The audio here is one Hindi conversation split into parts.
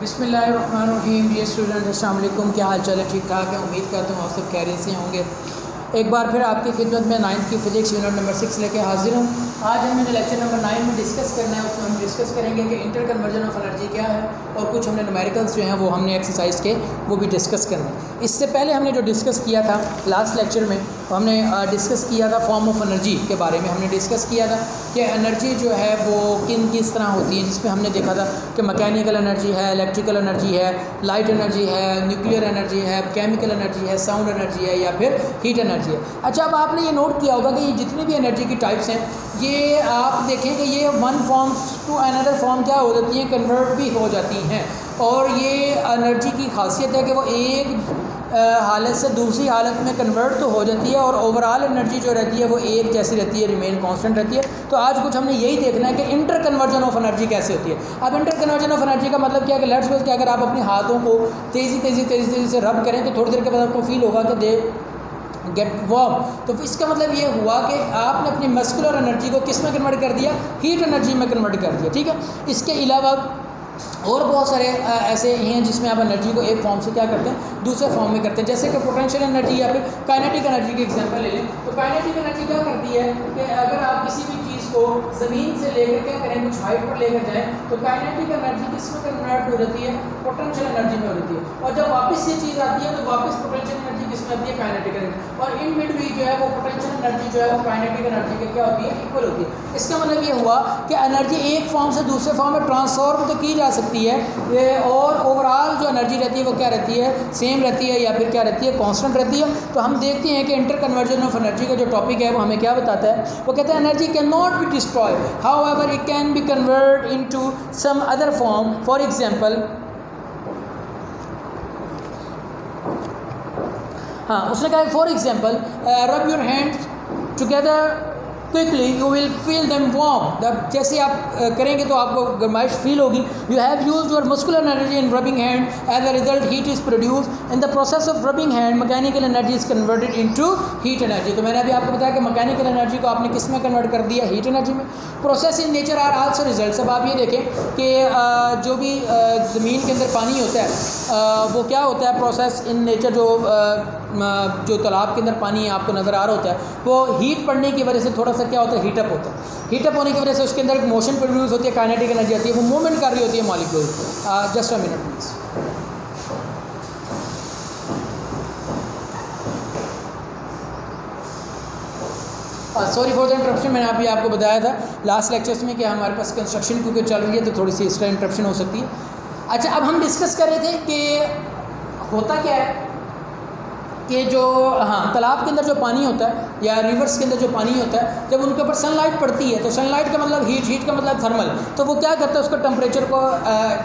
बिस्मिल्लाहिर्रहमानिर्रहीम। डियर स्टूडेंट, अस्सलाम वालेकुम। क्या हाल चाल है? ठीक ठाक है। उम्मीद करता हूँ आप सब खैरियत से होंगे। एक बार फिर आपकी खिदमत में 9th की फिजिक्स यूनिट नंबर 6 लेके हाजिर हूँ। आज हमें लेक्चर नंबर 9 में डिस्कस करना है। उसमें हम डिस्कस करेंगे कि इंटर कन्वर्जन ऑफ एनर्जी क्या है, और कुछ हमने न्यूमेरिकल्स जो हैं वो हमने एक्सरसाइज के वो भी डिस्कस करने हैं। इससे पहले हमने जो डिस्कस किया था लास्ट लेक्चर में, हमने डिस्कस किया था फॉर्म ऑफ एनर्जी के बारे में। हमने डिस्कस किया था कि एनर्जी जो है वो किस तरह होती है, जिसमें हमने देखा था कि मैकेनिकल एनर्जी है, इलेक्ट्रिकल एनर्जी है, लाइट एनर्जी है, न्यूक्लियर एनर्जी है, केमिकल एनर्जी है, साउंड एनर्जी है, या फिर हीट एनर्जी है। अच्छा, अब आपने ये नोट किया होगा कि ये जितनी भी एनर्जी की टाइप्स हैं, ये आप देखें कि ये one form to another form क्या हो जाती हैं, कन्वर्ट भी हो जाती हैं। और ये एनर्जी की खासियत है कि वो एक हालत से दूसरी हालत में कन्वर्ट तो हो जाती है, और ओवरऑल एनर्जी जो रहती है वो एक जैसी रहती है, रिमेन कांस्टेंट रहती है। तो आज कुछ हमने यही देखना है कि इंटर कन्वर्जन ऑफ एनर्जी कैसे होती है। अब इंटर कन्वर्जन ऑफ एनर्जी का मतलब क्या है कि लेट्स सपोज कि अगर आप अपने हाथों को तेज़ी से रब करें तो थोड़ी देर के बाद आपको फील होगा कि दे गेट वार्म। तो इसका मतलब ये हुआ कि आपने अपनी मस्कुलर एनर्जी को किस में कन्वर्ट कर दिया, हीट एनर्जी में कन्वर्ट कर दिया। ठीक है, इसके अलावा और बहुत सारे ऐसे ही हैं जिसमें आप एनर्जी को एक फॉर्म से क्या करते हैं, दूसरे फॉर्म में करते हैं। जैसे कि पोटेंशियल एनर्जी या फिर काइनेटिक एनर्जी की एग्जांपल ले लें, तो काइनेटिक एनर्जी क्या करती है कि अगर आप किसी भी चीज़ को ज़मीन से लेकर क्या करें, कुछ हाइट पर लेकर जाएँ, तो काइनेटिक एनर्जी किस में कन्वर्ट हो जाती है, पोटेंशियल एनर्जी में हो जाती है। और जब वापस ये चीज़ आती है तो वापस पोटेंशियल एनर्जी किस में आती है, काइनेटिक एनर्जी। और इन मिडवे जो है वो पोटेंशियल एनर्जी जो है वो काइनेटिक एनर्जी के क्या होती है, इक्वल होती है। इसका मतलब ये हुआ कि एनर्जी एक फॉर्म से दूसरे फॉर्म में ट्रांसफॉर्म तो की जा सकती है, और ओवरऑल जो एनर्जी रहती है वो क्या रहती है, सेम रहती है, या फिर क्या रहती है, कांस्टेंट रहती है। तो हम देखते हैं कि इंटर कन्वर्जन ऑफ एनर्जी का जो टॉपिक है वो हमें क्या बताता है। वो कहते हैं energy can not be destroy, however it can be convert into some other form. For example, हाँ, उसने कहा for example rub your hands together quickly you will feel them warm. जैसे आप करेंगे तो आपको गर्माइश फील होगी। You have used your muscular energy in rubbing hand, as a result heat is produced in the process of rubbing hand. Mechanical energy is converted into heat energy. तो मैंने अभी आपको बताया कि मैकेनिकल एनर्जी को आपने किस में कन्वर्ट कर दिया, हीट एनर्जी में। Process in nature are also results. अब आप ये देखें कि जो भी ज़मीन के अंदर पानी होता है वो क्या होता है, प्रोसेस इन नेचर जो तालाब के अंदर पानी आपको नज़र आ रहा होता है वो हीट पड़ने की वजह से थोड़ा सा क्या होता है, हीटअप होता है। हीटअप होने की वजह से उसके अंदर एक मोशन प्रोड्यूस होती है, काइनेटिक एनर्जी आती है, वो मूवमेंट कर रही होती है molecule. Just a minute please. Sorry for the interruption. मैंने अभी आपको बताया था लास्ट लेक्चर्स में कि हमारे पास कंस्ट्रक्शन क्योंकि चल रही है तो थोड़ी सी एक्स्ट्रा इंटरप्शन हो सकती है। अच्छा, अब हम डिस्कस कर रहे थे कि होता क्या है कि जो तालाब के अंदर जो पानी होता है या रिवर्स के अंदर जो पानी होता है, जब उनके ऊपर सनलाइट पड़ती है तो सनलाइट का मतलब हीट का मतलब थर्मल। तो वो क्या करता है, उसका टेम्परेचर को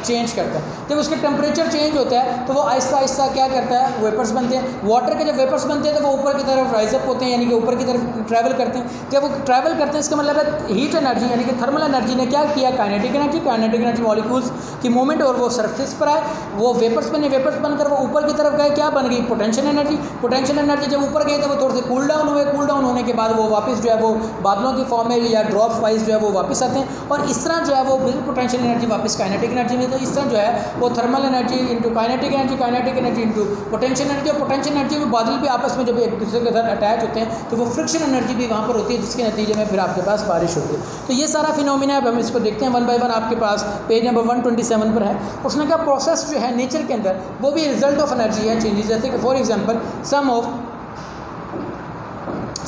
चेंज करता है। जब उसका टेम्परेचर चेंज होता है तो वो आहिस्ता आहिस्ता क्या करता है, वेपर्स बनते हैं। वाटर के जब वेपर्स बनते हैं तो वो ऊपर की तरफ राइज अप होते हैं, यानी कि ऊपर की तरफ ट्रैवल करते हैं। जब वो ट्रैवल करते हैं इसका मतलब है हीट एनर्जी यानी कि थर्मल एनर्जी ने क्या किया, काइनेटिक एनर्जी मॉलिक्यूल्स की मूवमेंट, और वो सरफेस पर आए, वो वेपर्स बने, वेपर्स बनकर वो ऊपर की तरफ गए, क्या बन गई, पोटेंशियल एनर्जी। जब ऊपर गए तो वो थोड़े से कूल डाउन हुए, कूल डाउन होने के बाद वो वापस जो है वो बादलों की फॉर्म में या ड्रॉप्स वाइज जो है वो वापस आते हैं, और इस तरह जो है वो बिल्कुल पोटेंशियल एनर्जी वापस काइनेटिक एनर्जी में। तो इस तरह जो है वो thermal energy into kinetic energy into potential energy. और पोटेंशियल एनर्जी में बादल भी आपस में जब एक दूसरे के साथ अटैच होते हैं तो वो फ्रिक्शन एनर्जी भी वहाँ पर होती है, जिसके नतीजे में फिर आपके पास बारिश होती है। तो ये सारा फिनोमिना है। अब हम इसको देखते हैं वन बाय वन। आपके पास पेज नंबर 127 पर है। उसने कहा प्रोसेस जो है नेचर के अंदर वो भी रिजल्ट ऑफ एनर्जी है, चेंजेस। जैसे कि for example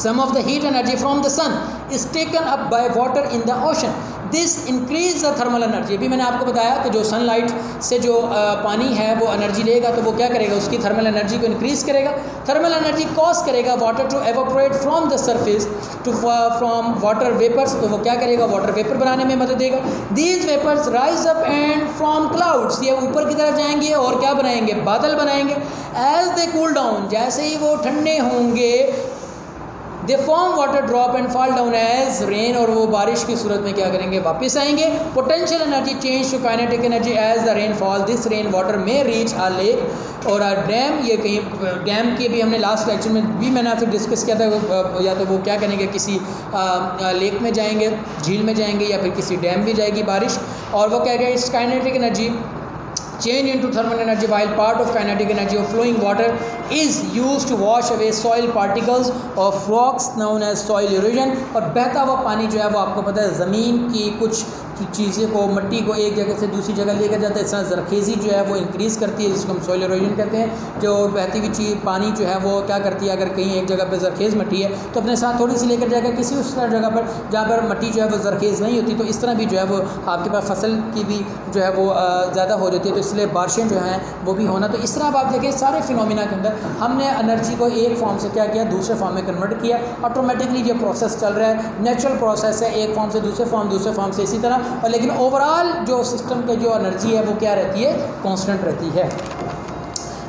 some of the heat energy from the sun is taken up by water in the ocean. This increase the thermal energy. अभी मैंने आपको बताया कि जो सनलाइट से जो पानी है वो एनर्जी लेगा तो वो क्या करेगा, उसकी थर्मल एनर्जी को इंक्रीज़ करेगा। थर्मल एनर्जी कॉज करेगा water to evaporate from the surface to from water vapours. तो वो क्या करेगा, वाटर वेपर बनाने में मदद देगा। These vapours rise up and from clouds, ये ऊपर की तरफ जाएंगे और क्या बनाएंगे, बादल बनाएंगे। एज दे कूल डाउन, जैसे ही वो ठंडे होंगे, they form water drop and fall down as rain, और वो बारिश की सूरत में क्या करेंगे, वापस आएंगे। Potential energy change to kinetic energy as the rain fall. This rain water में रीच आ लेक और आ डैम। ये कहीं डैम की भी हमने लास्ट लेक्चर में भी मैंने आपसे डिस्कस किया था, या तो वो क्या करेंगे, किसी लेक में जाएंगे, झील में जाएंगे, या फिर किसी डैम भी जाएगी बारिश, और वो क्या कहेंगे, it's kinetic energy change into thermal energy, while part of kinetic energy of flowing water is used to wash away soil particles of rocks known as soil erosion। और बहता हुआ पानी जो है वो आपको पता है ज़मीन की कुछ चीज़ें को, मिट्टी को एक जगह से दूसरी जगह लेकर जाता है। इस तरह ज़रखेज़ी जो है वो इंक्रीज़ करती है, जिसको हम सॉइल इरोजन कहते हैं। जो बहती हुई चीज़ पानी जो है वो क्या करती है, अगर कहीं एक जगह पर ज़रखेज़ मिट्टी है तो अपने साथ थोड़ी सी लेकर जाएगा किसी उस जगह पर जहाँ पर मिट्टी जो है वो ज़रखेज़ नहीं होती। तो इस तरह भी जो है वो आपके पास फसल की भी जो है वो ज़्यादा हो जाती है, तो इसलिए बारिशें जो हैं वो भी होना। तो इस तरह आप देखें सारे फिनोमिना के अंदर हमने एनर्जी को एक फॉर्म से क्या किया, दूसरे फॉर्म में कन्वर्ट किया। ऑटोमेटिकली ये प्रोसेस चल रहा है, नेचुरल प्रोसेस है, एक फॉर्म से दूसरे फॉर्म, दूसरे फॉर्म से इसी तरह। और लेकिन ओवरऑल जो सिस्टम के जो एनर्जी है वो क्या रहती है, कांस्टेंट रहती है।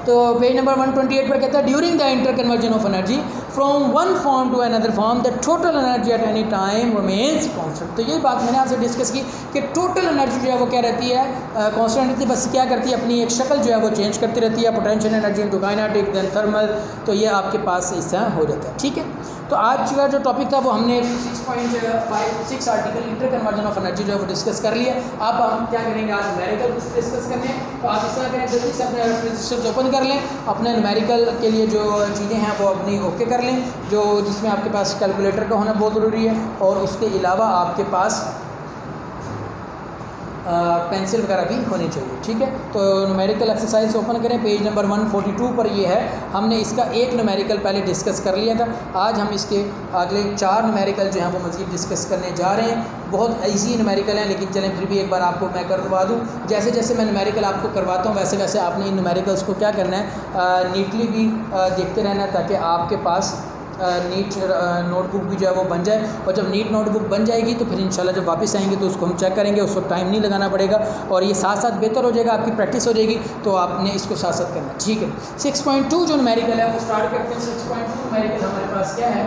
तो पेज नंबर 128 पर कहता है during the interconversion of energy from one form to another form the total energy at any time remains constant. तो यही बात मैंने आपसे डिस्कस की कि टोटल एनर्जी जो है वो क्या रहती है, कांस्टेंट रहती है, बस क्या करती है अपनी एक शक्ल जो है वो चेंज करती रहती है। Potential energy into kinetic then thermal, तो ये आपके पास इस तरह हो जाता है। ठीक है, तो आज का जो टॉपिक था वो हमने 6.56 article inter conversion of energy जो है वो डिस्कस कर लिया। अब हम क्या करेंगे, आज न्यूमेरिकल कुछ डिस्कस करने हैं। तो आप इस तरह करें, जल्दी से अपने रजिस्टर्स ओपन कर लें, अपने न्यूमेरिकल के लिए जो चीज़ें हैं वो अपनी ओके कर लें, जो जिसमें आपके पास कैलकुलेटर का होना बहुत ज़रूरी है, और उसके अलावा आपके पास पेंसिल वगैरह भी होनी चाहिए। ठीक है, तो न्यूमेरिकल एक्सरसाइज ओपन करें, पेज नंबर 142 पर ये है। हमने इसका एक न्यूमेरिकल पहले डिस्कस कर लिया था। आज हम इसके अगले 4 न्यूमेरिकल जो हैं वो मज़ीद डिस्कस करने जा रहे हैं। बहुत ईजी न्यूमेरिकल हैं, लेकिन चलें फिर भी एक बार आपको मैं करवा दूँ। जैसे जैसे मैं न्यूमेरिकल आपको करवाता हूँ वैसे वैसे आपने इन न्यूमेरिकल्स को क्या करना है, नीटली भी देखते रहना है, ताकि आपके पास नीट नोटबुक भी जो है वो बन जाए। और जब नीट नोटबुक बन जाएगी तो फिर इंशाल्लाह जब वापस आएंगे तो उसको हम चेक करेंगे, उस वक्त टाइम नहीं लगाना पड़ेगा, और ये साथ साथ बेहतर हो जाएगा, आपकी प्रैक्टिस हो जाएगी। तो आपने इसको साथ साथ करना है। ठीक है, 6.2 जो न्यूमेरिकल है वो स्टार्ट करते हैं। 6.2 न्यूमेरिकल हमारे पास क्या है,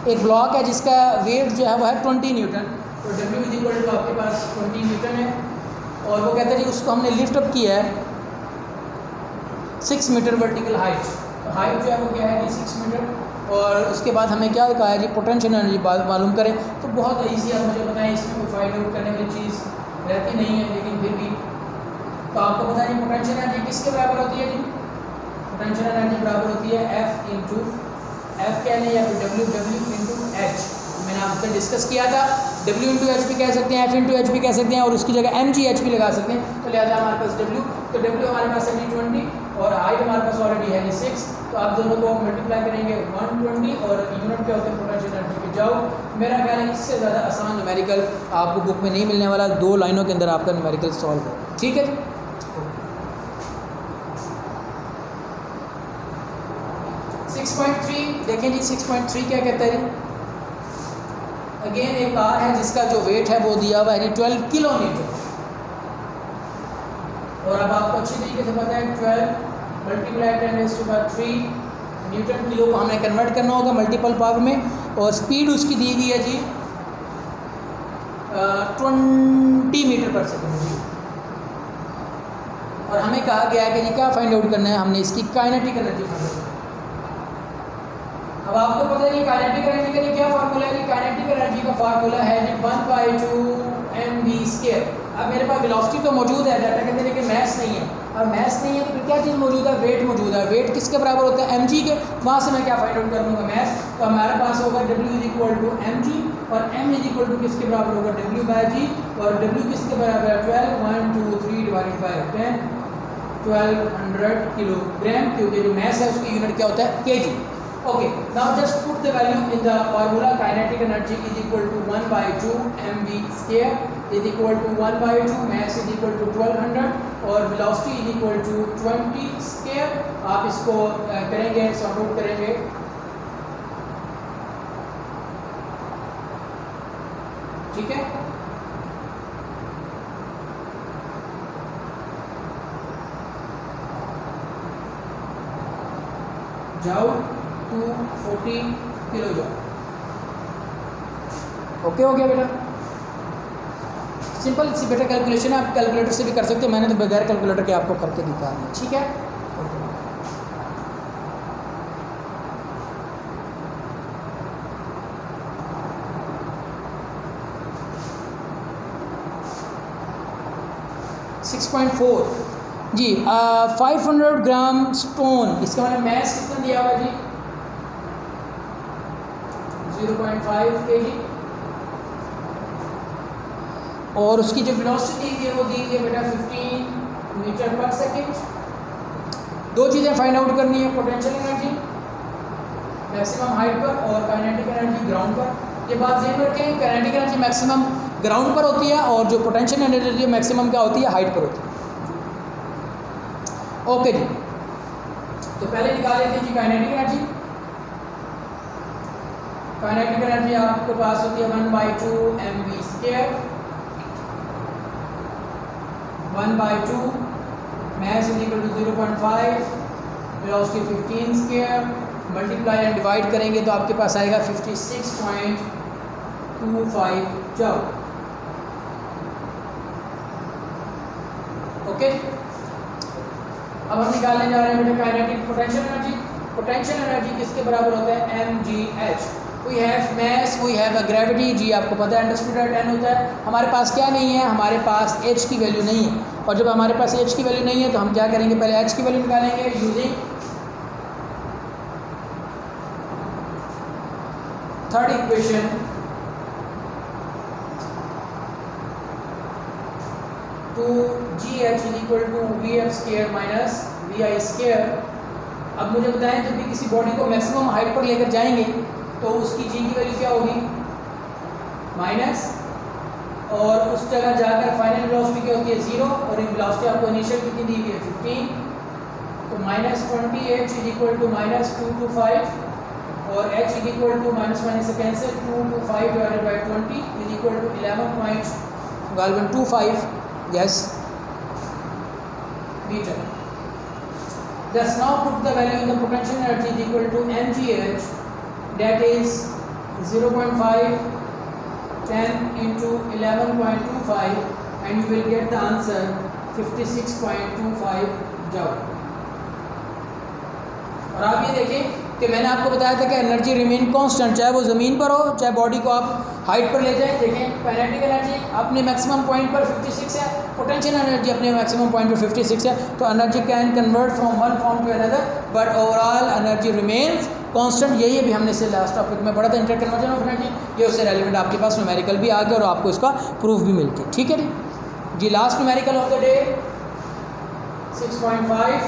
एक ब्लॉक है जिसका वेट जो है वो है 20 न्यूटन। तो W इक्वल टू आपके पास 20 न्यूटन है, और वो कहते हैं जी उसको हमने लिफ्ट अप किया है 6 मीटर वर्टिकल हाइट। तो हाइट जो है वो क्या है जी 6 मीटर। और उसके बाद हमें क्या कहा है जी, पोटेंशियल एनर्जी मालूम करें। तो बहुत ईजी है, मुझे बताएं, इसमें कोई फाइंड आउट करने वाली चीज़ रहती नहीं है, लेकिन फिर भी तो आपको पता है जी पोटेंशियल एनर्जी किसके बराबर होती है जी, पोटेंशियल एनर्जी बराबर होती है F इंटू एफ कह लें या फिर W इंटू एच। मैंने आपसे डिस्कस किया था, W इंटू एच भी कह सकते हैं, F इंटू एच भी कह सकते हैं, और उसकी जगह mgh भी लगा सकते हैं। तो लिहाजा हमारे पास W, तो W हमारे पास है 20 और हाइट हमारे पास ऑलरेडी है 6। तो आप दोनों को मल्टीप्लाई करेंगे 120 और यूनिट क्या होते हैं पोटेंशियल एनर्जी पे जाओ। मेरा ख्याल है इससे ज़्यादा आसान न्यूमेरिकल आपको बुक में नहीं मिलने वाला, 2 लाइनों के अंदर आपका न्यूमेरिकल सॉल्व हो। ठीक है, 6.3 देखें जी, 6.3 क्या कहता है जी, अगेन एक कार है जिसका जो वेट है वो दिया हुआ है 12 किलो न्यूटन। और अब आपको अच्छी तरीके से पता है 12 मल्टीप्लाई 10⁻³ न्यूटन किलो को हमने कन्वर्ट करना होगा मल्टीपल पावर में। और स्पीड उसकी दी हुई है जी 20 मीटर पर सेकेंड। और हमें कहा गया है कि जी क्या फाइंड आउट करना है, हमने इसकी काइनेटिक एनर्जी फाइंड आउट करना है। अब आपको पता है कि काइनेटिक एनर्जी का क्या फार्मूला है, काइनेटिक एनर्जी का फार्मूला है जी 1/2 mv²। अब मेरे पास वेलोसिटी तो मौजूद है, डाटा कहते हैं लेकिन मैस नहीं है। और मैस नहीं है तो फिर क्या चीज़ मौजूद है, वेट मौजूद है। वेट किसके बराबर होता है, mg के। वहाँ से मैं क्या फाइंड आउट कर लूँगा, मैस। तो हमारे पास होगा W इक्वल टू mg और m इक्वल टू किसके बराबर होगा, W/g। और W किसके बराबर है 12, 1 2 3 डिवाइडेड बाय 10, 1200 किलोग्राम, क्योंकि जो मैस है उसकी यूनिट क्या होता है, kg। Okay, now just put the value in the formula. Kinetic energy is equal to 1/2 mv² is equal to 1/2 mass is equal to 1200 और velocity is equal to 20²। आप इसको करेंगे, सॉर्ट आउट करेंगे। ठीक है, जाओ 240 किलो जॉल। ओके हो गया बेटा, सिंपल सी बेटा कैलकुलेशन है, आप कैलकुलेटर से भी कर सकते हो। मैंने तो बगैर कैलकुलेटर के आपको करके दिखाया। ठीक है, 6.4 जी। 500 ग्राम स्टोन, इसका मतलब मैस कितना दिया हुआ जी? 0.5 kg। और उसकी जो वेलोसिटी दी है वो दी है बेटा 15 मीटर पर सेकेंड। दो चीज़ें फाइंड आउट करनी है, पोटेंशियल एनर्जी मैक्सिमम हाइट पर और काइनेटिक एनर्जी ग्राउंड पर। ये बात ध्यान रखें, काइनेटिक एनर्जी मैक्सिमम ग्राउंड पर होती है और जो पोटेंशियल एनर्जी मैक्सिमम क्या होती है? हाइट पर होती है। ओके जी, तो पहले निकाल लेते हैं जी काइनेटिक एनर्जी। काइनेटिक एनर्जी आपके पास होती है 1/2 mv²। 1/2 mass is equal to 0.5, velocity 15², multiply and divide करेंगे तो आपके पास आएगा 56.25 जूल। ओके, अब हम निकालने जा रहे हैं बेटा kinetic potential energy. Potential energy किसके बराबर होता है? mgh। We have mass, we have a gravity, g आपको पता है 10 होता है। हमारे पास क्या नहीं है? हमारे पास h की वैल्यू नहीं है। और जब हमारे पास h की वैल्यू नहीं है तो हम क्या करेंगे? पहले h की वैल्यू निकालेंगे यूजिंग थर्ड इक्वेशन। तो GH is equal to VF² minus VI²। अब मुझे बताएं, जब भी किसी बॉडी को मैक्सिमम हाइट पर लेकर जाएंगे तो उसकी G की वैल्यू क्या होगी? माइनस, और उस जगह जाकर फाइनल वेलोसिटी क्या होती है? 0। और इन वेलोसिटी आपको इनिशियल कितनी दी हुई है? 15। तो -20H is equal to -225 और H is equal to minus से cancel 225 divided by 20 is equal to 11.25 yes meter. Thus now put the value in the potential energy is equal to mgh, that is 0.5 10 into 11.25 and you will get the answer 56.25 joule। और आप ये देखें कि मैंने आपको बताया था कि एनर्जी रिमेन कांस्टेंट, चाहे वो ज़मीन पर हो चाहे बॉडी को आप हाइट पर ले जाएं। देखें, काइनेटिक एनर्जी अपने मैक्सिमम पॉइंट पर 56 है, पोटेंशियल एनर्जी अपने मैक्सिमम पॉइंट पर 56 है। तो energy can convert from one form to another but overall energy remains constant. यही अभी हमने से लास्ट टॉपिक में पढ़ा था, इंटर कन्वर्जन ऑफ एनर्जी। ये उससे रेलिवेंट आपके पास न्यूमेरिकल भी आ गया और आपको इसका प्रूफ भी मिल गया। ठीक है जी। Last numerical of the day 6.5।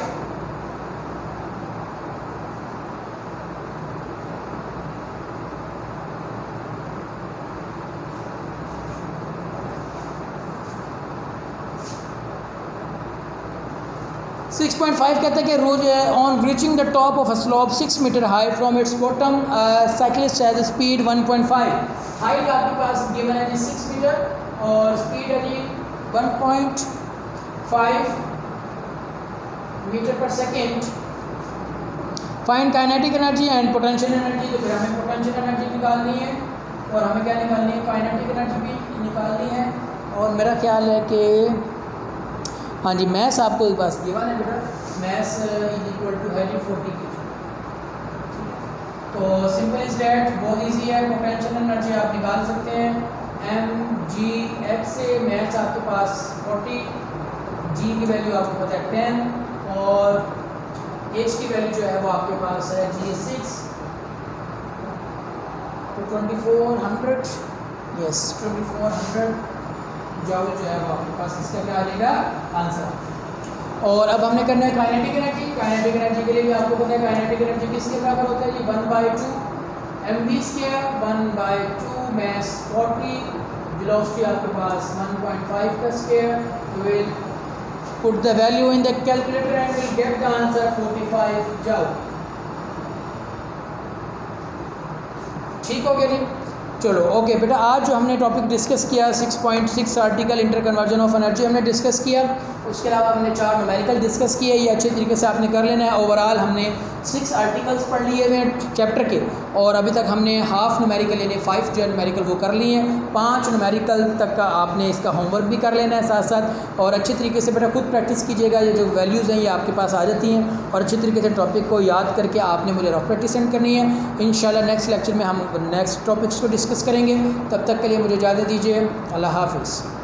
6.5 कहते हैं कि रोज on reaching the top of a slope 6 metre high from its bottom cyclist has speed 1.5। Height आपके पास गिवन है जी 6 मीटर और स्पीड है जी 1.5 मीटर पर second. Find kinetic energy and potential energy. तो फिर हमें पोटेंशियल एनर्जी निकालनी है और हमें क्या निकालनी है? काइनेटिक एनर्जी भी निकालनी है। और मेरा ख्याल है कि हाँ जी, मैस आपको एक बात गिवन है बेटा, मैस इज इक्वल टू है जी 40 kg। तो सिंपल इज डैट, बहुत ईजी है। पोटेंशियल एनर्जी आप निकाल सकते हैं mgh से। मैस आपके पास 40, g की वैल्यू आपको पता है 10 और h की वैल्यू जो है वो आपके पास है g 6। तो 2400 यस 2400 जूल जो है वो आपके पास इसका क्या आ जाएगा? आंसर। और अब हमने करना है काइनेटिक एनर्जी। काइनेटिक एनर्जी के लिए भी आपको पता है काइनेटिक एनर्जी किसके बराबर होता है जी? 1/2 mv²। 1/2 मैस 40, वेलोसिटी आपके पास 1.5 का square. You will put the value in the calculator and will get the answer 45 joule. ठीक हो गया जी। चलो ओके बेटा, आज जो हमने टॉपिक डिस्कस किया 6.6 article inter conversion of energy हमने डिस्कस किया। उसके अलावा हमने 4 न्यूमेरिकल डिस्कस किए। ये अच्छे तरीके से आपने कर लेना है। ओवरऑल हमने 6 आर्टिकल्स पढ़ लिए हुए हैं चैप्टर के और अभी तक हमने हाफ न्यूमेरिकल यानी 5 जो न्यूमेरिकल वो कर लिए हैं। 5 न्यूमेरिकल तक का आपने इसका होमवर्क भी कर लेना है साथ साथ। और अच्छे तरीके से बेटा खुद प्रैक्टिस कीजिएगा। ये जो वैल्यूज़ हैं ये आपके पास आ जाती हैं और अच्छे तरीके से टॉपिक को याद करके आपने मुझे रफ प्रैक्टिस सेंड करनी है। इंशाल्लाह नेक्स्ट लेक्चर में हम नेक्स्ट टॉपिक्स को डिस्कस करेंगे। तब तक के लिए मुझे इजाज़त दीजिए। अल्लाह हाफिज़।